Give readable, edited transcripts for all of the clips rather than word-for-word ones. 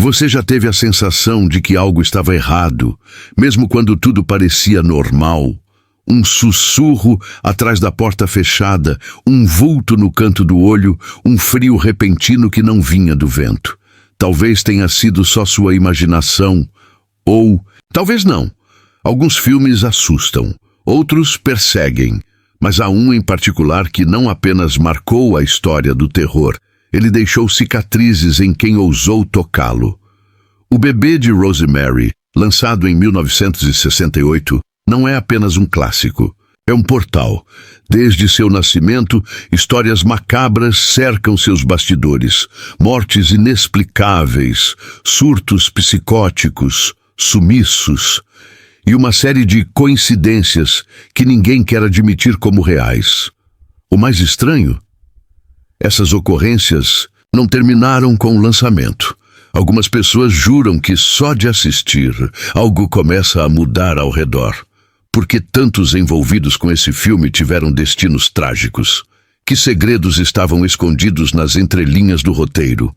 Você já teve a sensação de que algo estava errado, mesmo quando tudo parecia normal? Um sussurro atrás da porta fechada, um vulto no canto do olho, um frio repentino que não vinha do vento. Talvez tenha sido só sua imaginação, ou talvez não. Alguns filmes assustam, outros perseguem, mas há um em particular que não apenas marcou a história do terror, ele deixou cicatrizes em quem ousou tocá-lo. O Bebê de Rosemary, lançado em 1968, não é apenas um clássico, é um portal. Desde seu nascimento, histórias macabras cercam seus bastidores, mortes inexplicáveis, surtos psicóticos, sumiços, e uma série de coincidências que ninguém quer admitir como reais. O mais estranho? Essas ocorrências não terminaram com o lançamento. Algumas pessoas juram que só de assistir, algo começa a mudar ao redor. Por que tantos envolvidos com esse filme tiveram destinos trágicos? Que segredos estavam escondidos nas entrelinhas do roteiro?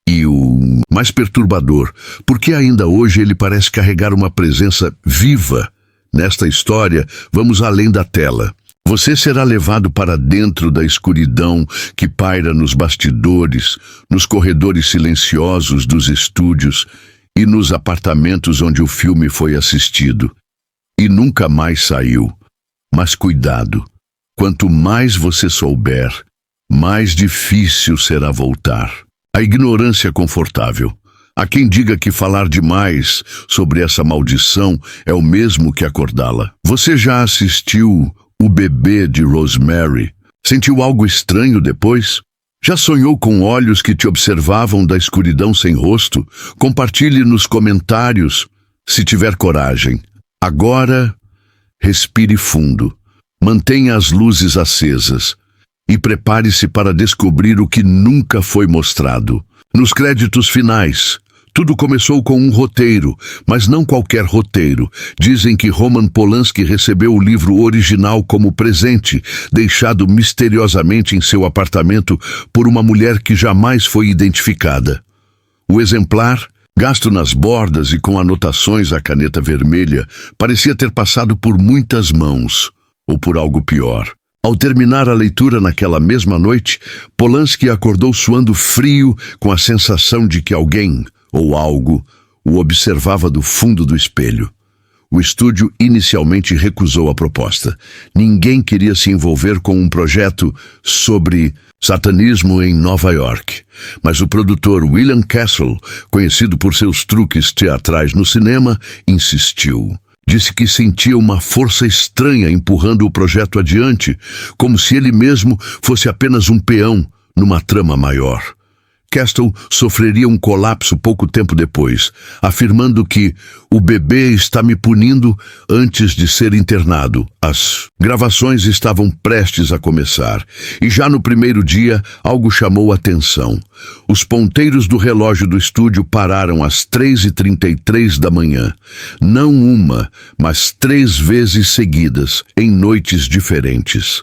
E o mais perturbador, porque ainda hoje ele parece carregar uma presença viva. Nesta história, vamos além da tela. Você será levado para dentro da escuridão que paira nos bastidores, nos corredores silenciosos dos estúdios e nos apartamentos onde o filme foi assistido. E nunca mais saiu. Mas cuidado, quanto mais você souber, mais difícil será voltar. A ignorância confortável. Há quem diga que falar demais sobre essa maldição é o mesmo que acordá-la. Você já assistiu O Bebê de Rosemary? Sentiu algo estranho depois? Já sonhou com olhos que te observavam da escuridão sem rosto? Compartilhe nos comentários, se tiver coragem. Agora, respire fundo. Mantenha as luzes acesas. E prepare-se para descobrir o que nunca foi mostrado. Nos créditos finais, tudo começou com um roteiro, mas não qualquer roteiro. Dizem que Roman Polanski recebeu o livro original como presente, deixado misteriosamente em seu apartamento por uma mulher que jamais foi identificada. O exemplar, gasto nas bordas e com anotações à caneta vermelha, parecia ter passado por muitas mãos, ou por algo pior. Ao terminar a leitura naquela mesma noite, Polanski acordou suando frio com a sensação de que alguém, ou algo, o observava do fundo do espelho. O estúdio inicialmente recusou a proposta. Ninguém queria se envolver com um projeto sobre satanismo em Nova York. Mas o produtor William Castle, conhecido por seus truques teatrais no cinema, insistiu. Disse que sentia uma força estranha empurrando o projeto adiante, como se ele mesmo fosse apenas um peão numa trama maior. Castle sofreria um colapso pouco tempo depois, afirmando que o bebê está me punindo antes de ser internado. As gravações estavam prestes a começar, e já no primeiro dia algo chamou a atenção. Os ponteiros do relógio do estúdio pararam às 3h33 da manhã. Não uma, mas 3 vezes seguidas, em noites diferentes.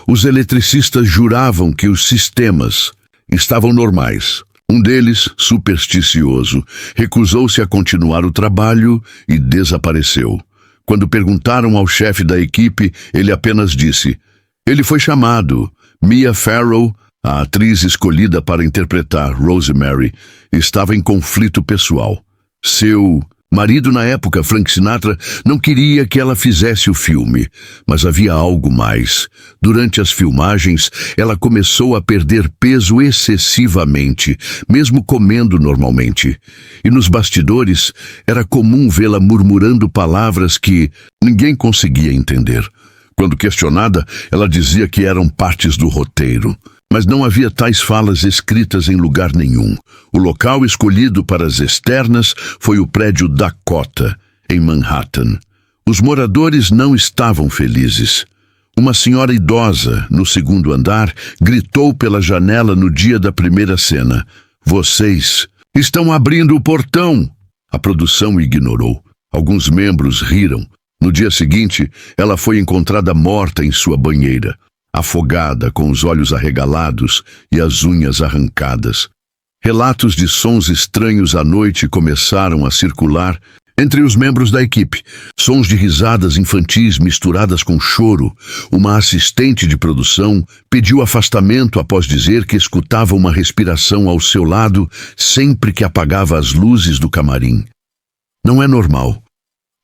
Os eletricistas juravam que os sistemas estavam normais. Um deles, supersticioso, recusou-se a continuar o trabalho e desapareceu. Quando perguntaram ao chefe da equipe, ele apenas disse: ele foi chamado. Mia Farrow, a atriz escolhida para interpretar Rosemary, estava em conflito pessoal. Seu marido na época, Frank Sinatra, não queria que ela fizesse o filme, mas havia algo mais. Durante as filmagens, ela começou a perder peso excessivamente, mesmo comendo normalmente. E nos bastidores, era comum vê-la murmurando palavras que ninguém conseguia entender. Quando questionada, ela dizia que eram partes do roteiro. Mas não havia tais falas escritas em lugar nenhum. O local escolhido para as externas foi o prédio Dakota, em Manhattan. Os moradores não estavam felizes. Uma senhora idosa, no segundo andar, gritou pela janela no dia da primeira cena: "Vocês estão abrindo o portão!" A produção ignorou. Alguns membros riram. No dia seguinte, ela foi encontrada morta em sua banheira, afogada, com os olhos arregalados e as unhas arrancadas. Relatos de sons estranhos à noite começaram a circular entre os membros da equipe. Sons de risadas infantis misturadas com choro. Uma assistente de produção pediu afastamento após dizer que escutava uma respiração ao seu lado sempre que apagava as luzes do camarim. Não é normal.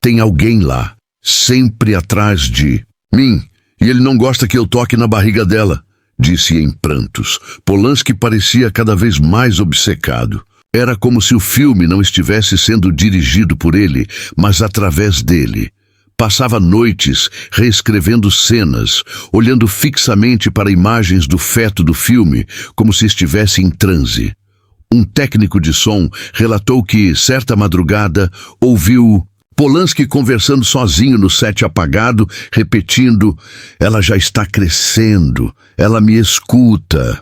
Tem alguém lá, sempre atrás de mim, e ele não gosta que eu toque na barriga dela, disse em prantos. Polanski parecia cada vez mais obcecado. Era como se o filme não estivesse sendo dirigido por ele, mas através dele. Passava noites reescrevendo cenas, olhando fixamente para imagens do feto do filme, como se estivesse em transe. Um técnico de som relatou que, certa madrugada, ouviu Polanski conversando sozinho no set apagado, repetindo: "Ela já está crescendo, ela me escuta."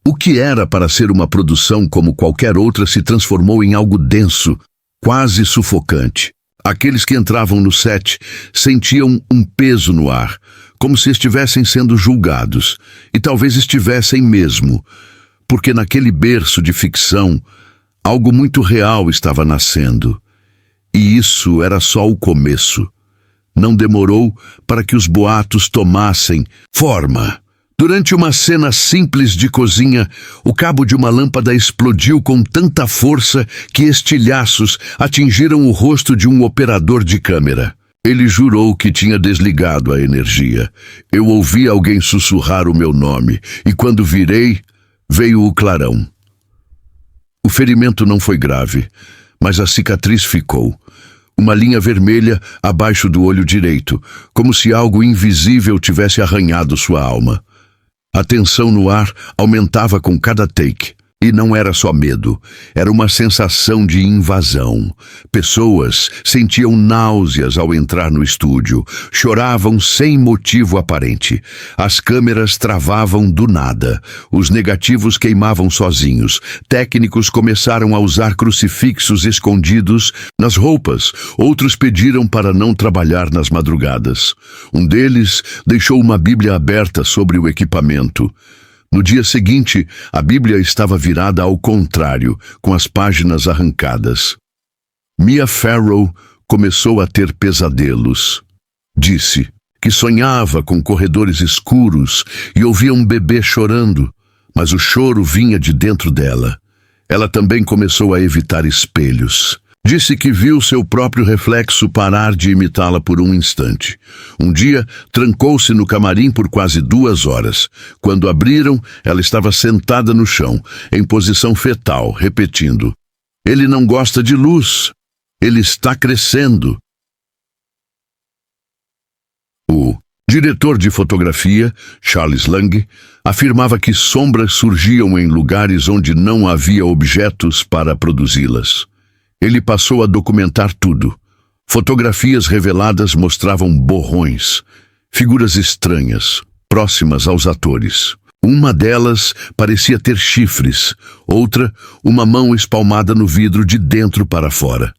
O que era para ser uma produção como qualquer outra se transformou em algo denso, quase sufocante. Aqueles que entravam no set sentiam um peso no ar, como se estivessem sendo julgados, e talvez estivessem mesmo, porque naquele berço de ficção, algo muito real estava nascendo. E isso era só o começo. Não demorou para que os boatos tomassem forma. Durante uma cena simples de cozinha, o cabo de uma lâmpada explodiu com tanta força que estilhaços atingiram o rosto de um operador de câmera. Ele jurou que tinha desligado a energia. Eu ouvi alguém sussurrar o meu nome, e quando virei, veio o clarão. O ferimento não foi grave, mas a cicatriz ficou. Uma linha vermelha abaixo do olho direito, como se algo invisível tivesse arranhado sua alma. A tensão no ar aumentava com cada take. E não era só medo, era uma sensação de invasão. Pessoas sentiam náuseas ao entrar no estúdio, choravam sem motivo aparente. As câmeras travavam do nada, os negativos queimavam sozinhos. Técnicos começaram a usar crucifixos escondidos nas roupas, outros pediram para não trabalhar nas madrugadas. Um deles deixou uma Bíblia aberta sobre o equipamento. No dia seguinte, a Bíblia estava virada ao contrário, com as páginas arrancadas. Mia Farrow começou a ter pesadelos. Disse que sonhava com corredores escuros e ouvia um bebê chorando, mas o choro vinha de dentro dela. Ela também começou a evitar espelhos. Disse que viu seu próprio reflexo parar de imitá-la por um instante. Um dia, trancou-se no camarim por quase 2 horas. Quando abriram, ela estava sentada no chão, em posição fetal, repetindo: "Ele não gosta de luz. Ele está crescendo." O diretor de fotografia, Charles Lang, afirmava que sombras surgiam em lugares onde não havia objetos para produzi-las. Ele passou a documentar tudo. Fotografias reveladas mostravam borrões, figuras estranhas, próximas aos atores. Uma delas parecia ter chifres, outra, uma mão espalmada no vidro de dentro para fora.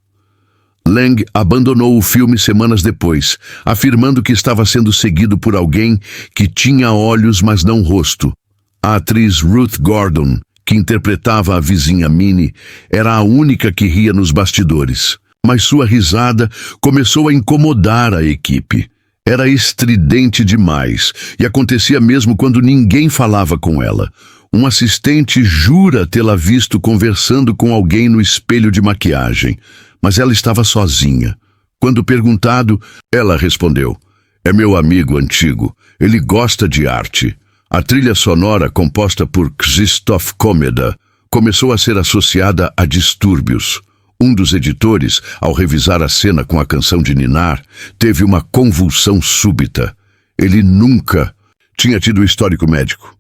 Lang abandonou o filme semanas depois, afirmando que estava sendo seguido por alguém que tinha olhos, mas não rosto. A atriz Ruth Gordon, que interpretava a vizinha Minnie, era a única que ria nos bastidores. Mas sua risada começou a incomodar a equipe. Era estridente demais, e acontecia mesmo quando ninguém falava com ela. Um assistente jura tê-la visto conversando com alguém no espelho de maquiagem, mas ela estava sozinha. Quando perguntado, ela respondeu: "É meu amigo antigo, ele gosta de arte." A trilha sonora, composta por Krzysztof Komeda, começou a ser associada a distúrbios. Um dos editores, ao revisar a cena com a canção de ninar, teve uma convulsão súbita. Ele nunca tinha tido histórico médico.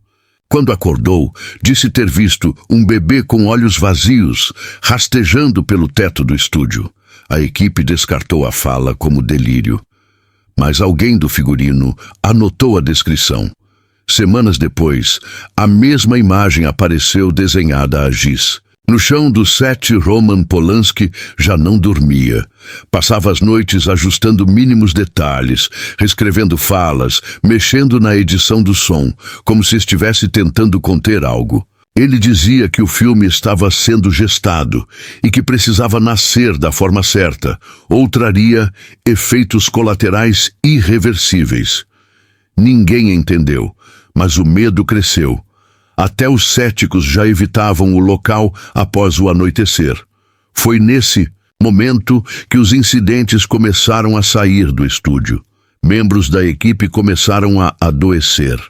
Quando acordou, disse ter visto um bebê com olhos vazios, rastejando pelo teto do estúdio. A equipe descartou a fala como delírio. Mas alguém do figurino anotou a descrição. Semanas depois, a mesma imagem apareceu desenhada a giz. No chão do set, Roman Polanski já não dormia. Passava as noites ajustando mínimos detalhes, reescrevendo falas, mexendo na edição do som, como se estivesse tentando conter algo. Ele dizia que o filme estava sendo gestado e que precisava nascer da forma certa, ou traria efeitos colaterais irreversíveis. Ninguém entendeu, mas o medo cresceu. Até os céticos já evitavam o local após o anoitecer. Foi nesse momento que os incidentes começaram a sair do estúdio. Membros da equipe começaram a adoecer.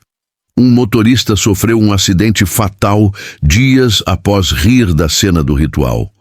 Um motorista sofreu um acidente fatal dias após rir da cena do ritual.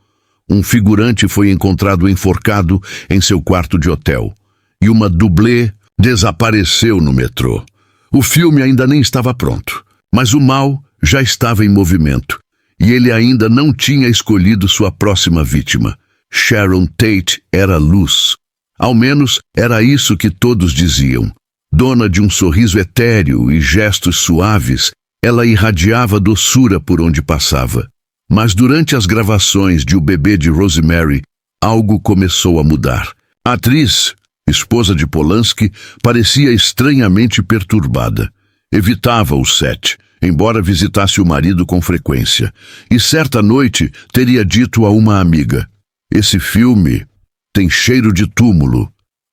Um figurante foi encontrado enforcado em seu quarto de hotel. E uma dublê desapareceu no metrô. O filme ainda nem estava pronto, mas o mal já estava em movimento. E ele ainda não tinha escolhido sua próxima vítima. Sharon Tate era luz. Ao menos era isso que todos diziam. Dona de um sorriso etéreo e gestos suaves, ela irradiava doçura por onde passava. Mas durante as gravações de O Bebê de Rosemary, algo começou a mudar. A atriz, esposa de Polanski, parecia estranhamente perturbada. Evitava o set, embora visitasse o marido com frequência. E certa noite teria dito a uma amiga: "Esse filme tem cheiro de túmulo."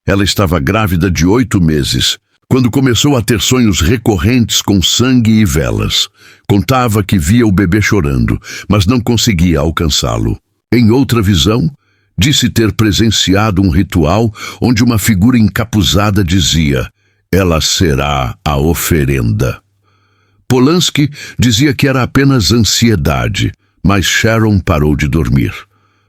Ela estava grávida de 8 meses, quando começou a ter sonhos recorrentes com sangue e velas. Contava que via o bebê chorando, mas não conseguia alcançá-lo. Em outra visão, disse ter presenciado um ritual onde uma figura encapuzada dizia: "Ela será a oferenda." Polanski dizia que era apenas ansiedade, mas Sharon parou de dormir.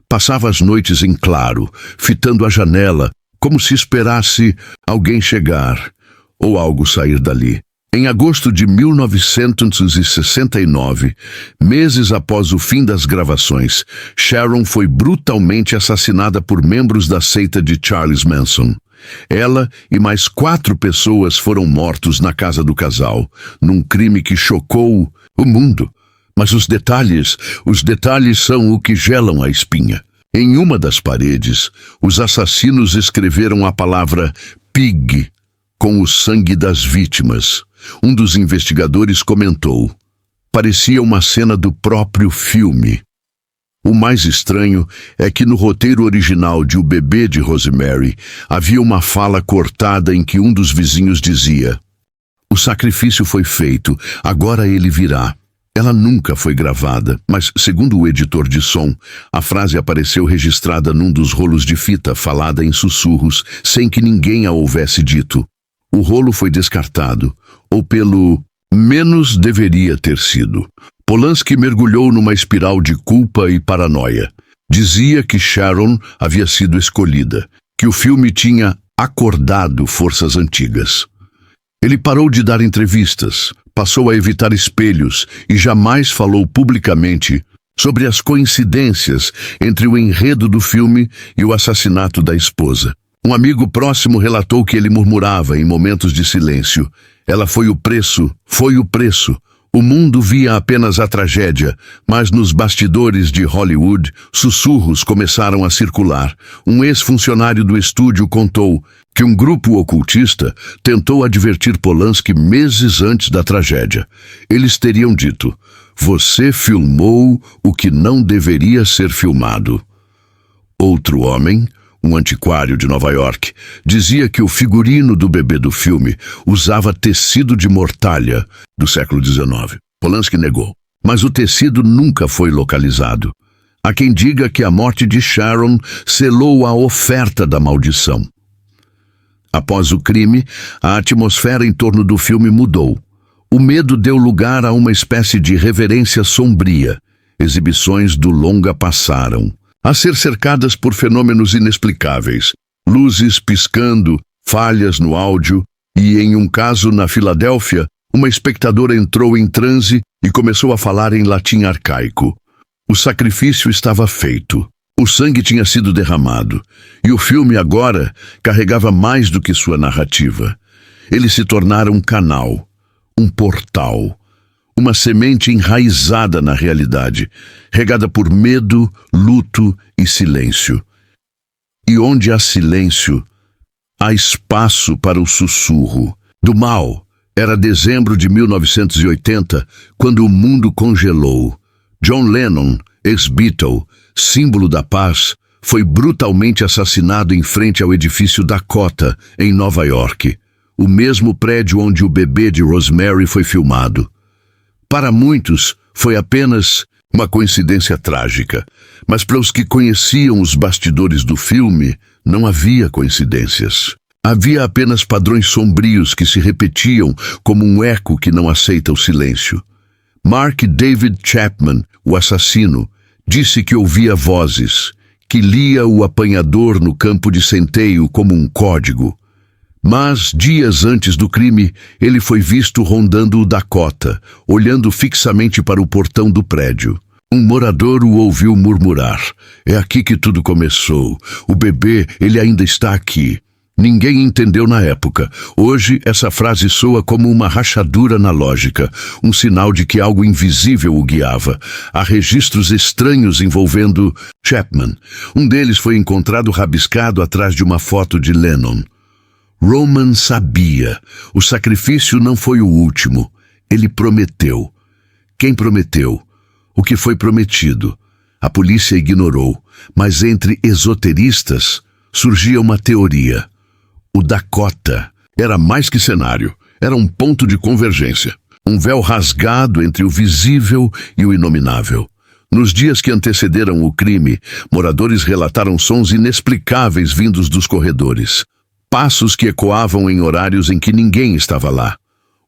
Passava as noites em claro, fitando a janela, como se esperasse alguém chegar ou algo sair dali. Em agosto de 1969, meses após o fim das gravações, Sharon foi brutalmente assassinada por membros da seita de Charles Manson. Ela e mais 4 pessoas foram mortos na casa do casal, num crime que chocou o mundo. Mas os detalhes são o que gelam a espinha. Em uma das paredes, os assassinos escreveram a palavra "pig" com o sangue das vítimas. Um dos investigadores comentou: "Parecia uma cena do próprio filme." O mais estranho é que no roteiro original de O Bebê de Rosemary havia uma fala cortada em que um dos vizinhos dizia: "O sacrifício foi feito, agora ele virá." Ela nunca foi gravada, mas, segundo o editor de som, a frase apareceu registrada num dos rolos de fita, falada em sussurros, sem que ninguém a houvesse dito. O rolo foi descartado, ou pelo menos deveria ter sido. Polanski mergulhou numa espiral de culpa e paranoia. Dizia que Sharon havia sido escolhida, que o filme tinha acordado forças antigas. Ele parou de dar entrevistas, passou a evitar espelhos e jamais falou publicamente sobre as coincidências entre o enredo do filme e o assassinato da esposa. Um amigo próximo relatou que ele murmurava em momentos de silêncio: "Ela foi o preço, foi o preço." O mundo via apenas a tragédia, mas nos bastidores de Hollywood, sussurros começaram a circular. Um ex-funcionário do estúdio contou que um grupo ocultista tentou advertir Polanski meses antes da tragédia. Eles teriam dito: "Você filmou o que não deveria ser filmado." Outro homem, um antiquário de Nova York, dizia que o figurino do bebê do filme usava tecido de mortalha do século XIX. Polanski negou, mas o tecido nunca foi localizado. Há quem diga que a morte de Sharon selou a oferta da maldição. Após o crime, a atmosfera em torno do filme mudou. O medo deu lugar a uma espécie de reverência sombria. Exibições do longa passaram a ser cercadas por fenômenos inexplicáveis, luzes piscando, falhas no áudio, e em um caso na Filadélfia, uma espectadora entrou em transe e começou a falar em latim arcaico. O sacrifício estava feito, o sangue tinha sido derramado, e o filme agora carregava mais do que sua narrativa. Ele se tornara um canal, um portal, uma semente enraizada na realidade, regada por medo, luto e silêncio. E onde há silêncio, há espaço para o sussurro do mal Era dezembro de 1980, quando o mundo congelou. John Lennon, ex-Beatle, símbolo da paz, foi brutalmente assassinado em frente ao edifício Dakota, em Nova York, o mesmo prédio onde o bebê de Rosemary foi filmado. Para muitos, foi apenas uma coincidência trágica, mas para os que conheciam os bastidores do filme, não havia coincidências. Havia apenas padrões sombrios que se repetiam como um eco que não aceita o silêncio. Mark David Chapman, o assassino, disse que ouvia vozes, que lia o apanhador no campo de centeio como um código. Mas, dias antes do crime, ele foi visto rondando o Dakota, olhando fixamente para o portão do prédio. Um morador o ouviu murmurar: "É aqui que tudo começou. O bebê, ele ainda está aqui." Ninguém entendeu na época. Hoje, essa frase soa como uma rachadura na lógica, um sinal de que algo invisível o guiava. Há registros estranhos envolvendo Chapman. Um deles foi encontrado rabiscado atrás de uma foto de Lennon. Roman sabia. O sacrifício não foi o último. Ele prometeu. Quem prometeu? O que foi prometido? A polícia ignorou, mas entre esoteristas surgia uma teoria. O Dakota era mais que cenário, era um ponto de convergência. Um véu rasgado entre o visível e o inominável. Nos dias que antecederam o crime, moradores relataram sons inexplicáveis vindos dos corredores. Passos que ecoavam em horários em que ninguém estava lá.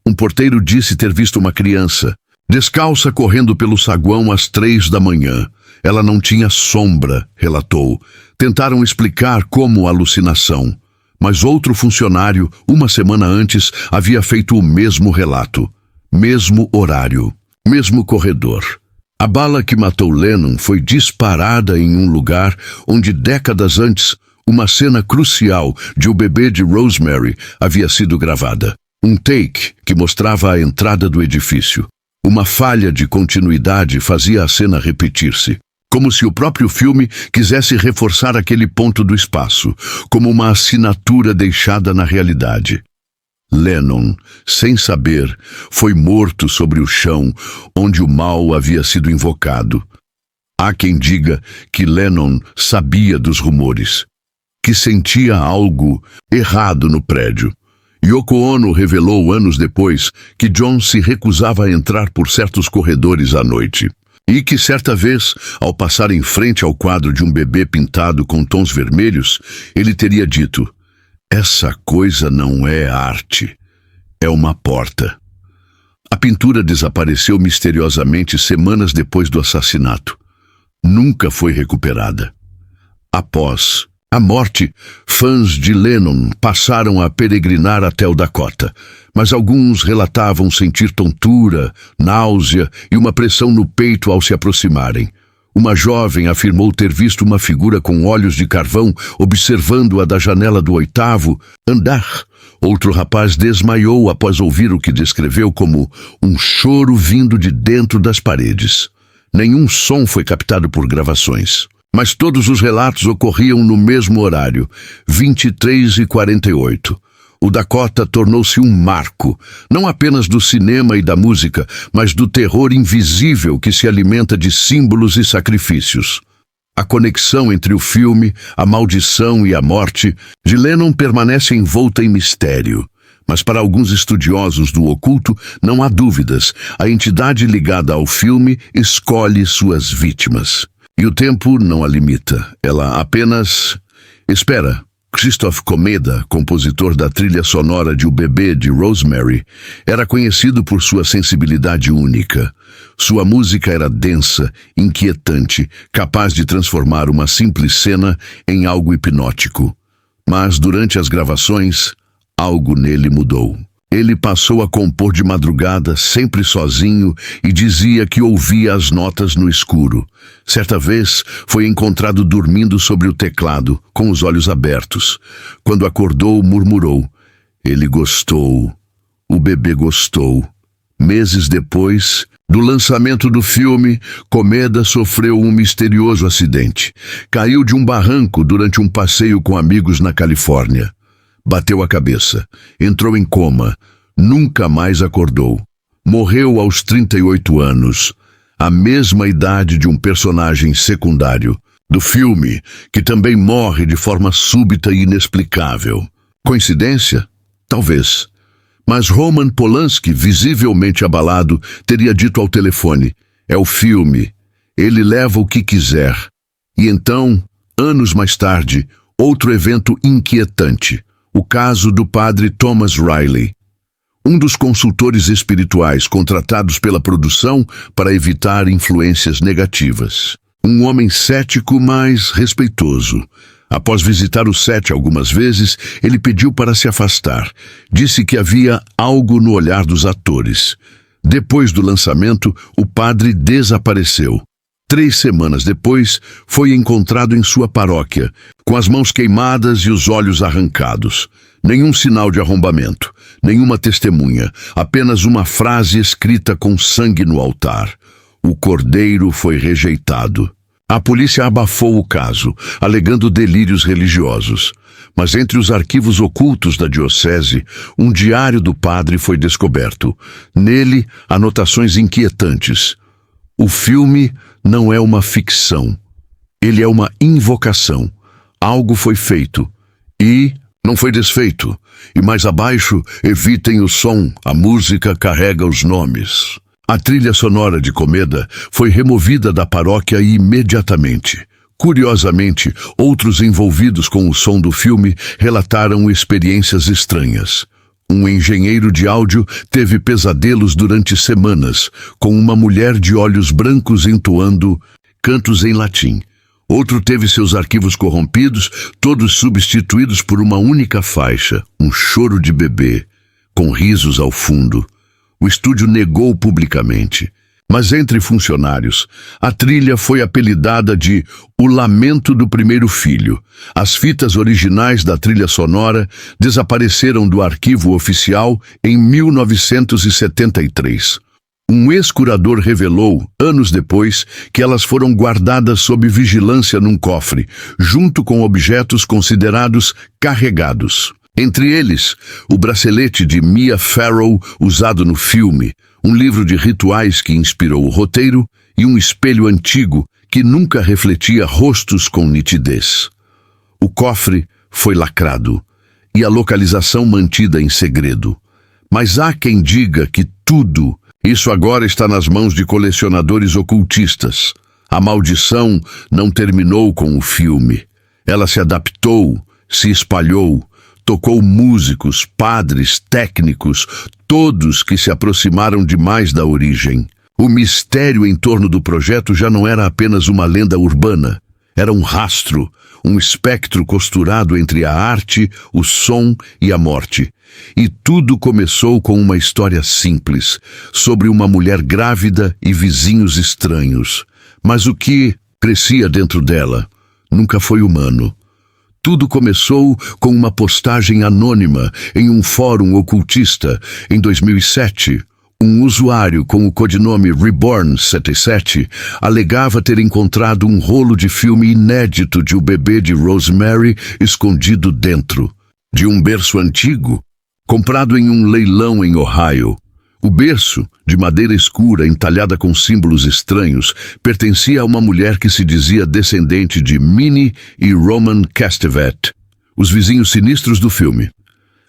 Um porteiro disse ter visto uma criança, descalça, correndo pelo saguão às 3 da manhã. Ela não tinha sombra, relatou. Tentaram explicar como alucinação. Mas outro funcionário, uma semana antes, havia feito o mesmo relato. Mesmo horário. Mesmo corredor. A bala que matou Lennon foi disparada em um lugar onde, décadas antes, uma cena crucial de O Bebê de Rosemary havia sido gravada. Um take que mostrava a entrada do edifício. Uma falha de continuidade fazia a cena repetir-se. Como se o próprio filme quisesse reforçar aquele ponto do espaço, como uma assinatura deixada na realidade. Lennon, sem saber, foi morto sobre o chão onde o mal havia sido invocado. Há quem diga que Lennon sabia dos rumores, que sentia algo errado no prédio. Yoko Ono revelou anos depois que John se recusava a entrar por certos corredores à noite. E que certa vez, ao passar em frente ao quadro de um bebê pintado com tons vermelhos, ele teria dito: "Essa coisa não é arte, é uma porta." A pintura desapareceu misteriosamente semanas depois do assassinato. Nunca foi recuperada. Após a morte, fãs de Lennon passaram a peregrinar até o Dakota, mas alguns relatavam sentir tontura, náusea e uma pressão no peito ao se aproximarem. Uma jovem afirmou ter visto uma figura com olhos de carvão observando-a da janela do 8º andar. Outro rapaz desmaiou após ouvir o que descreveu como um choro vindo de dentro das paredes. Nenhum som foi captado por gravações. Mas todos os relatos ocorriam no mesmo horário, 23h48. O Dakota tornou-se um marco, não apenas do cinema e da música, mas do terror invisível que se alimenta de símbolos e sacrifícios. A conexão entre o filme, a maldição e a morte de Lennon permanece envolta em mistério. Mas para alguns estudiosos do oculto, não há dúvidas, a entidade ligada ao filme escolhe suas vítimas. E o tempo não a limita, ela apenas espera. Christoph Komeda, compositor da trilha sonora de O Bebê de Rosemary, era conhecido por sua sensibilidade única. Sua música era densa, inquietante, capaz de transformar uma simples cena em algo hipnótico. Mas durante as gravações, algo nele mudou. Ele passou a compor de madrugada, sempre sozinho, e dizia que ouvia as notas no escuro. Certa vez, foi encontrado dormindo sobre o teclado, com os olhos abertos. Quando acordou, murmurou: "Ele gostou. O bebê gostou." Meses depois do lançamento do filme, Komeda sofreu um misterioso acidente. Caiu de um barranco durante um passeio com amigos na Califórnia. Bateu a cabeça, entrou em coma, nunca mais acordou. Morreu aos 38 anos, a mesma idade de um personagem secundário do filme, que também morre de forma súbita e inexplicável. Coincidência? Talvez. Mas Roman Polanski, visivelmente abalado, teria dito ao telefone: "É o filme. Ele leva o que quiser." E então, anos mais tarde, outro evento inquietante. O caso do padre Thomas Riley, um dos consultores espirituais contratados pela produção para evitar influências negativas. Um homem cético, mas respeitoso. Após visitar o set algumas vezes, ele pediu para se afastar. Disse que havia algo no olhar dos atores. Depois do lançamento, o padre desapareceu. 3 semanas depois, foi encontrado em sua paróquia, com as mãos queimadas e os olhos arrancados. Nenhum sinal de arrombamento, nenhuma testemunha, apenas uma frase escrita com sangue no altar. O cordeiro foi rejeitado. A polícia abafou o caso, alegando delírios religiosos. Mas entre os arquivos ocultos da diocese, um diário do padre foi descoberto. Nele, anotações inquietantes. O filme não é uma ficção. Ele é uma invocação. Algo foi feito e não foi desfeito. E mais abaixo, evitem o som, a música carrega os nomes. A trilha sonora de Comeda foi removida da paróquia imediatamente. Curiosamente, outros envolvidos com o som do filme relataram experiências estranhas. Um engenheiro de áudio teve pesadelos durante semanas, com uma mulher de olhos brancos entoando cantos em latim. Outro teve seus arquivos corrompidos, todos substituídos por uma única faixa, um choro de bebê, com risos ao fundo. O estúdio negou publicamente. Mas entre funcionários, a trilha foi apelidada de O Lamento do Primeiro Filho. As fitas originais da trilha sonora desapareceram do arquivo oficial em 1973. Um ex-curador revelou, anos depois, que elas foram guardadas sob vigilância num cofre, junto com objetos considerados carregados. Entre eles, o bracelete de Mia Farrow usado no filme, um livro de rituais que inspirou o roteiro e um espelho antigo que nunca refletia rostos com nitidez. O cofre foi lacrado e a localização mantida em segredo. Mas há quem diga que tudo isso agora está nas mãos de colecionadores ocultistas. A maldição não terminou com o filme. Ela se adaptou, se espalhou, tocou músicos, padres, técnicos, todos que se aproximaram demais da origem. O mistério em torno do projeto já não era apenas uma lenda urbana. Era um rastro, um espectro costurado entre a arte, o som e a morte. E tudo começou com uma história simples, sobre uma mulher grávida e vizinhos estranhos. Mas o que crescia dentro dela nunca foi humano. Tudo começou com uma postagem anônima em um fórum ocultista em 2007. Um usuário com o codinome Reborn77 alegava ter encontrado um rolo de filme inédito de o bebê de Rosemary escondido dentro de um berço antigo, comprado em um leilão em Ohio. O berço, de madeira escura entalhada com símbolos estranhos, pertencia a uma mulher que se dizia descendente de Minnie e Roman Castevet, os vizinhos sinistros do filme.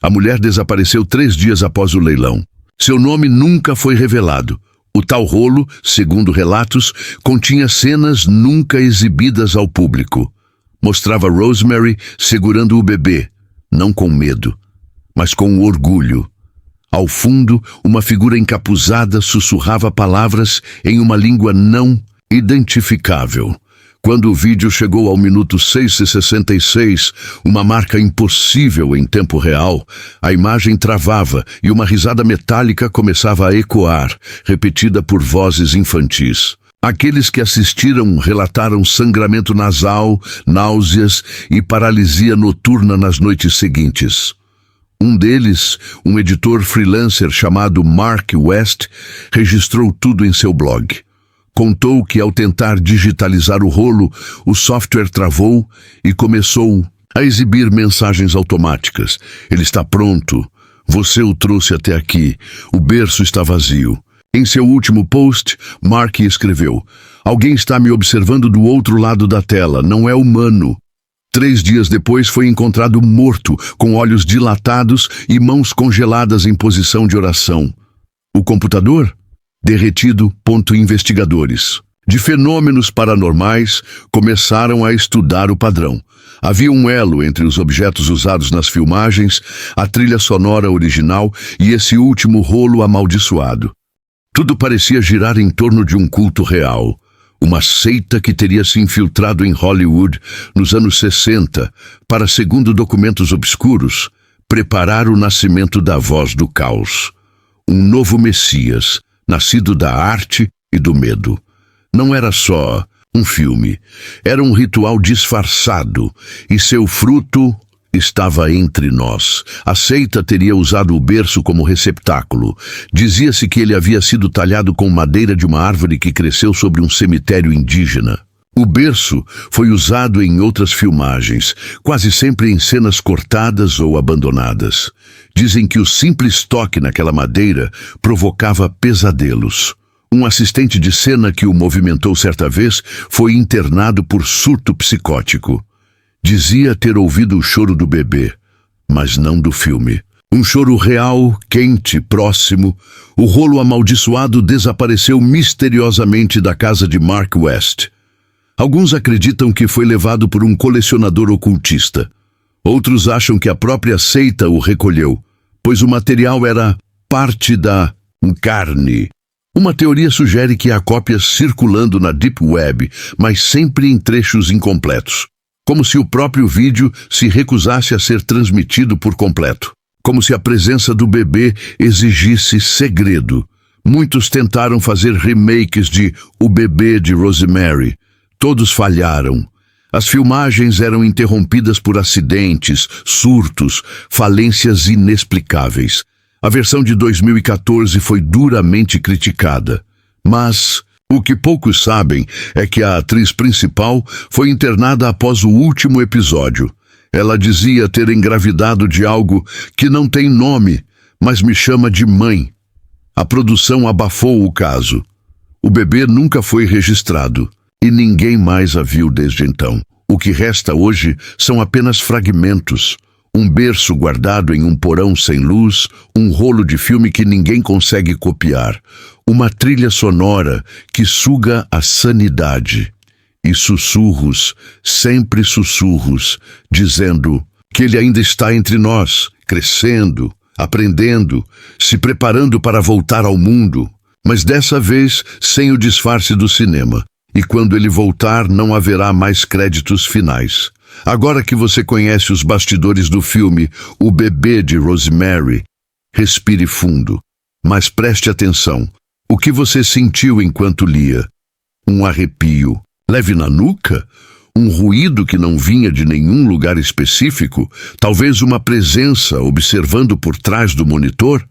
A mulher desapareceu 3 dias após o leilão. Seu nome nunca foi revelado. O tal rolo, segundo relatos, continha cenas nunca exibidas ao público. Mostrava Rosemary segurando o bebê, não com medo, mas com orgulho. Ao fundo, uma figura encapuzada sussurrava palavras em uma língua não identificável. Quando o vídeo chegou ao minuto 6:66, uma marca impossível em tempo real, a imagem travava e uma risada metálica começava a ecoar, repetida por vozes infantis. Aqueles que assistiram relataram sangramento nasal, náuseas e paralisia noturna nas noites seguintes. Um deles, um editor freelancer chamado Mark West, registrou tudo em seu blog. Contou que ao tentar digitalizar o rolo, o software travou e começou a exibir mensagens automáticas. Ele está pronto. Você o trouxe até aqui. O berço está vazio. Em seu último post, Mark escreveu: alguém está me observando do outro lado da tela, não é humano. 3 dias depois foi encontrado morto, com olhos dilatados e mãos congeladas em posição de oração. O computador? Derretido. Investigadores de fenômenos paranormais começaram a estudar o padrão. Havia um elo entre os objetos usados nas filmagens, a trilha sonora original e esse último rolo amaldiçoado. Tudo parecia girar em torno de um culto real. Uma seita que teria se infiltrado em Hollywood nos anos 60 para, segundo documentos obscuros, preparar o nascimento da voz do caos. Um novo Messias, nascido da arte e do medo. Não era só um filme, era um ritual disfarçado, e seu fruto estava entre nós. A seita teria usado o berço como receptáculo. Dizia-se que ele havia sido talhado com madeira de uma árvore que cresceu sobre um cemitério indígena. O berço foi usado em outras filmagens, quase sempre em cenas cortadas ou abandonadas. Dizem que o simples toque naquela madeira provocava pesadelos. Um assistente de cena que o movimentou certa vez foi internado por surto psicótico. Dizia ter ouvido o choro do bebê, mas não do filme. Um choro real, quente, próximo. O rolo amaldiçoado desapareceu misteriosamente da casa de Mark West. Alguns acreditam que foi levado por um colecionador ocultista. Outros acham que a própria seita o recolheu, pois o material era parte da carne. Uma teoria sugere que há cópias circulando na Deep Web, mas sempre em trechos incompletos. Como se o próprio vídeo se recusasse a ser transmitido por completo. Como se a presença do bebê exigisse segredo. Muitos tentaram fazer remakes de O Bebê de Rosemary. Todos falharam. As filmagens eram interrompidas por acidentes, surtos, falências inexplicáveis. A versão de 2014 foi duramente criticada. Mas o que poucos sabem é que a atriz principal foi internada após o último episódio. Ela dizia ter engravidado de algo que não tem nome, mas me chama de mãe. A produção abafou o caso. O bebê nunca foi registrado e ninguém mais a viu desde então. O que resta hoje são apenas fragmentos. Um berço guardado em um porão sem luz, um rolo de filme que ninguém consegue copiar, uma trilha sonora que suga a sanidade, e sussurros, sempre sussurros, dizendo que ele ainda está entre nós, crescendo, aprendendo, se preparando para voltar ao mundo, mas dessa vez sem o disfarce do cinema. E quando ele voltar, não haverá mais créditos finais. Agora que você conhece os bastidores do filme O Bebê de Rosemary, respire fundo, mas preste atenção. O que você sentiu enquanto lia? Um arrepio leve na nuca? Um ruído que não vinha de nenhum lugar específico? Talvez uma presença observando por trás do monitor?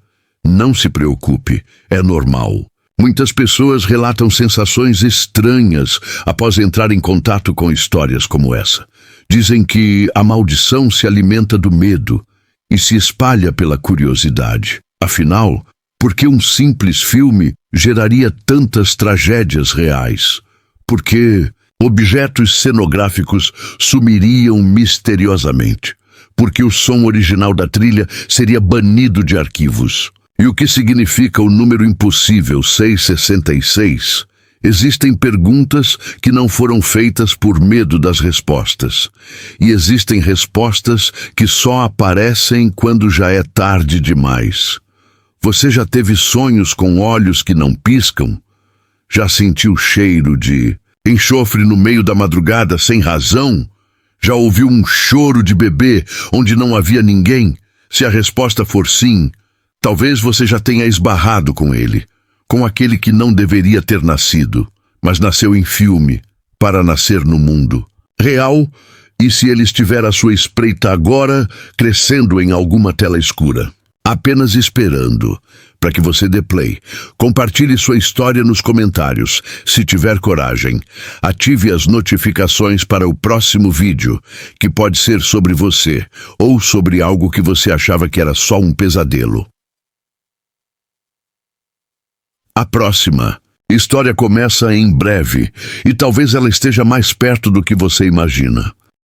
Não se preocupe, é normal. Muitas pessoas relatam sensações estranhas após entrar em contato com histórias como essa. Dizem que a maldição se alimenta do medo e se espalha pela curiosidade. Afinal, por que um simples filme geraria tantas tragédias reais? Por que objetos cenográficos sumiriam misteriosamente? Por que o som original da trilha seria banido de arquivos? E o que significa o número impossível 666? Existem perguntas que não foram feitas por medo das respostas. E existem respostas que só aparecem quando já é tarde demais. Você já teve sonhos com olhos que não piscam? Já sentiu o cheiro de enxofre no meio da madrugada sem razão? Já ouviu um choro de bebê onde não havia ninguém? Se a resposta for sim, talvez você já tenha esbarrado com ele, com aquele que não deveria ter nascido, mas nasceu em filme, para nascer no mundo real, e se ele estiver à sua espreita agora, crescendo em alguma tela escura. apenas esperando para que você dê play. Compartilhe sua história nos comentários, se tiver coragem. Ative as notificações para o próximo vídeo, que pode ser sobre você ou sobre algo que você achava que era só um pesadelo. A próxima história começa em breve e talvez ela esteja mais perto do que você imagina.